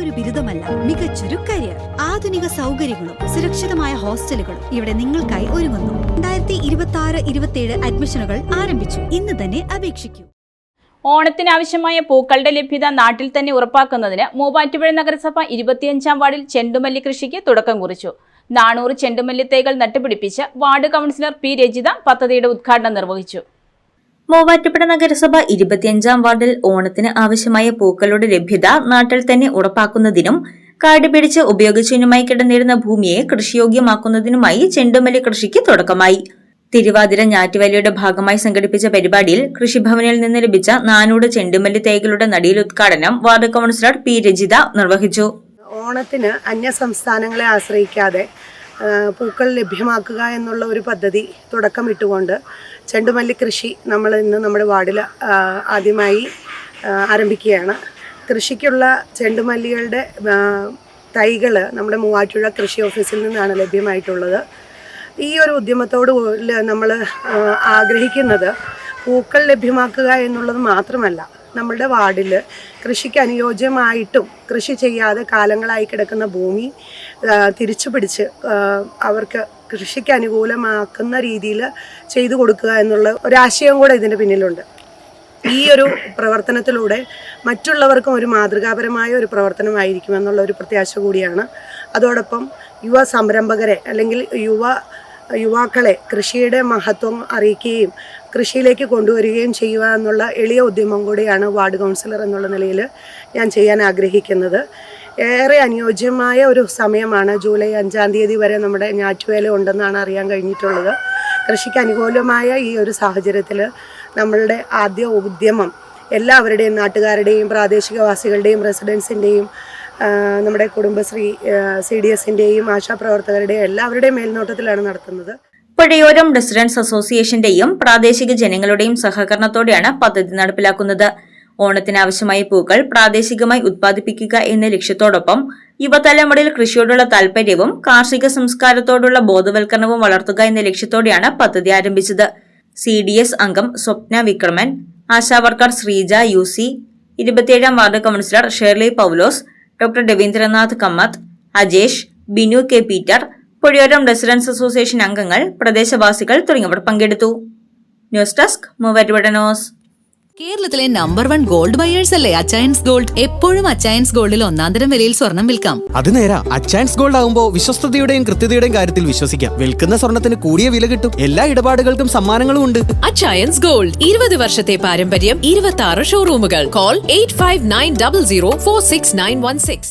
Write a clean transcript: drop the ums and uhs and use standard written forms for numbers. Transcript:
ഒരു ബിരുദമല്ല, മികച്ചൊരു കരിയർ. ആധുനിക സൗകര്യങ്ങളും സുരക്ഷിതമായ ഹോസ്റ്റലുകളും ഇവിടെ നിങ്ങൾക്കായി ഒരുങ്ങുന്നു. 2026-27 അഡ്മിഷനുകൾ ആരംഭിച്ചു. ഇന്ന് തന്നെ അപേക്ഷിക്കൂ. ഓണത്തിനാവശ്യമായ പൂക്കളുടെ ലഭ്യത നാട്ടിൽ തന്നെ ഉറപ്പാക്കുന്നതിന് മൂവാറ്റുപുഴ നഗരസഭ 25-ാം വാർഡിൽ ചെണ്ടുമല്ലി കൃഷിക്ക് തുടക്കം കുറിച്ചു. 400 ചെണ്ടുമല്ലി തൈകൾ നട്ടുപിടിപ്പിച്ച് വാർഡ് കൗൺസിലർ പി രജിത പദ്ധതിയുടെ ഉദ്ഘാടനം നിർവഹിച്ചു. മൂവാറ്റുപുഴ നഗരസഭ 25-ാം വാർഡിൽ ഓണത്തിന് ആവശ്യമായ പൂക്കളുടെ ലഭ്യത നാട്ടിൽ തന്നെ ഉറപ്പാക്കുന്നതിനും കാട് പിടിച്ച് ഉപയോഗശൂന്യമായി കിടന്നിരുന്ന ഭൂമിയെ കൃഷിയോഗ്യമാക്കുന്നതിനുമായി ചെണ്ടുമല്ലി കൃഷിക്ക് തുടക്കമായി. തിരുവാതിര ഞാറ്റുവേലയുടെ ഭാഗമായി സംഘടിപ്പിച്ച പരിപാടിയിൽ കൃഷിഭവനിൽ നിന്ന് ലഭിച്ച 400 ചെണ്ടുമല്ലി തൈകളുടെ നടീൽ ഉദ്ഘാടനം വാർഡ് കൗൺസിലർ പി രജിത നിർവഹിച്ചു. ഓണത്തിന് അന്യ സംസ്ഥാനങ്ങളെ ആശ്രയിക്കാതെ പൂക്കൾ ലഭ്യമാക്കുക എന്നുള്ള ഒരു പദ്ധതി തുടക്കമിട്ടുകൊണ്ട് ചെണ്ടുമല്ലി കൃഷി നമ്മൾ ഇന്ന് നമ്മുടെ വാർഡിൽ ആദ്യമായി ആരംഭിക്കുകയാണ്. കൃഷിക്കുള്ള ചെണ്ടുമല്ലികളുടെ തൈകൾ നമ്മുടെ മൂവാറ്റുപുഴ കൃഷി ഓഫീസിൽ നിന്നാണ് ലഭ്യമായിട്ടുള്ളത്. ഈ ഒരു ഉദ്യമത്തോട് നമ്മൾ ആഗ്രഹിക്കുന്നത് പൂക്കൾ ലഭ്യമാക്കുക എന്നുള്ളത് മാത്രമല്ല, നമ്മളുടെ വാർഡിൽ കൃഷിക്ക് അനുയോജ്യമായിട്ടും കൃഷി ചെയ്യാതെ കാലങ്ങളായി കിടക്കുന്ന ഭൂമി തിരിച്ചു പിടിച്ച് അവർക്ക് കൃഷിക്ക് അനുകൂലമാക്കുന്ന രീതിയിൽ ചെയ്തു കൊടുക്കുക എന്നുള്ള ഒരാശയം കൂടെ ഇതിൻ്റെ പിന്നിലുണ്ട്. ഈ ഒരു പ്രവർത്തനത്തിലൂടെ മറ്റുള്ളവർക്കും ഒരു മാതൃകാപരമായ ഒരു പ്രവർത്തനമായിരിക്കുമെന്നുള്ള ഒരു പ്രത്യാശ കൂടിയാണ്. അതോടൊപ്പം യുവ സംരംഭകരെ അല്ലെങ്കിൽ യുവാക്കളെ കൃഷിയുടെ മഹത്വം അറിയിക്കുകയും കൃഷിയിലേക്ക് കൊണ്ടുവരികയും ചെയ്യുക എന്നുള്ള എളിയ ഉദ്യമം കൂടിയാണ് വാർഡ് കൗൺസിലർ എന്നുള്ള നിലയിൽ ഞാൻ ചെയ്യാൻ ആഗ്രഹിക്കുന്നത്. ഏറെ അനുയോജ്യമായ ഒരു സമയമാണ്. ജൂലൈ 5-ാം തീയതി വരെ നമ്മുടെ ഞാറ്റുവേല ഉണ്ടെന്നാണ് അറിയാൻ കഴിഞ്ഞിട്ടുള്ളത്. കൃഷിക്ക് അനുകൂലമായ ഈ ഒരു സാഹചര്യത്തിൽ നമ്മളുടെ ആദ്യ ഉദ്യമം എല്ലാവരുടെയും, നാട്ടുകാരുടെയും പ്രാദേശികവാസികളുടെയും റെസിഡൻസിൻ്റെയും നമ്മുടെ കുടുംബശ്രീ CDSൻ്റെയും ആശാപ്രവർത്തകരുടെയും എല്ലാവരുടെയും മേൽനോട്ടത്തിലാണ് നടത്തുന്നത്. പുഴയോരം റെസിഡൻസ് അസോസിയേഷന്റെയും പ്രാദേശിക ജനങ്ങളുടെയും സഹകരണത്തോടെയാണ് പദ്ധതി നടപ്പിലാക്കുന്നത്. ഓണത്തിനാവശ്യമായ പൂക്കൾ പ്രാദേശികമായി ഉത്പാദിപ്പിക്കുക എന്ന ലക്ഷ്യത്തോടൊപ്പം യുവതലമുറയിൽ കൃഷിയോടുള്ള താൽപര്യവും കാർഷിക സംസ്കാരത്തോടുള്ള ബോധവൽക്കരണവും വളർത്തുക എന്ന ലക്ഷ്യത്തോടെയാണ് പദ്ധതി ആരംഭിച്ചത്. CDS അംഗം സ്വപ്ന വിക്രമൻ, ആശാവർക്കർ ശ്രീജ UC, 27-ാം ward councillor Shirley Paulose, doctor Raveendranath Kamath, Ajesh, Binu K Peter, Puzhayoram residence association അംഗങ്ങൾ, പ്രദേശവാസികൾ തുടങ്ങിയവർ പങ്കെടുത്തു. News desk Muvattupuzha news. കേരളത്തിലെ നമ്പർ 1 ഗോൾഡ് ബയേഴ്സ് അല്ലേ അച്ചയൻസ് ഗോൾഡ്? എപ്പോഴും അച്ചയൻസ് ഗോൾഡിൽ ഒന്നാന്തരം വിലയിൽ സ്വർണം വിൽക്കാം. അത് നേരാ. അച്ചയൻസ് ഗോൾഡ് ആകുമ്പോൾ വിശ്വസ്തതയുടെയും കൃത്യതയുടെയും കാര്യത്തിൽ വിശ്വസിക്കാം. വിൽക്കുന്ന സ്വർണത്തിന് കൂടിയ വില കിട്ടും. എല്ലാ ഇടപാടുകൾക്കും സമ്മാനങ്ങളും ഉണ്ട്. അച്ചയൻസ് ഗോൾഡ് 20 വർഷത്തെ പാരമ്പര്യം, 26 ഷോറൂമുകൾ. കോൾ 8590046916.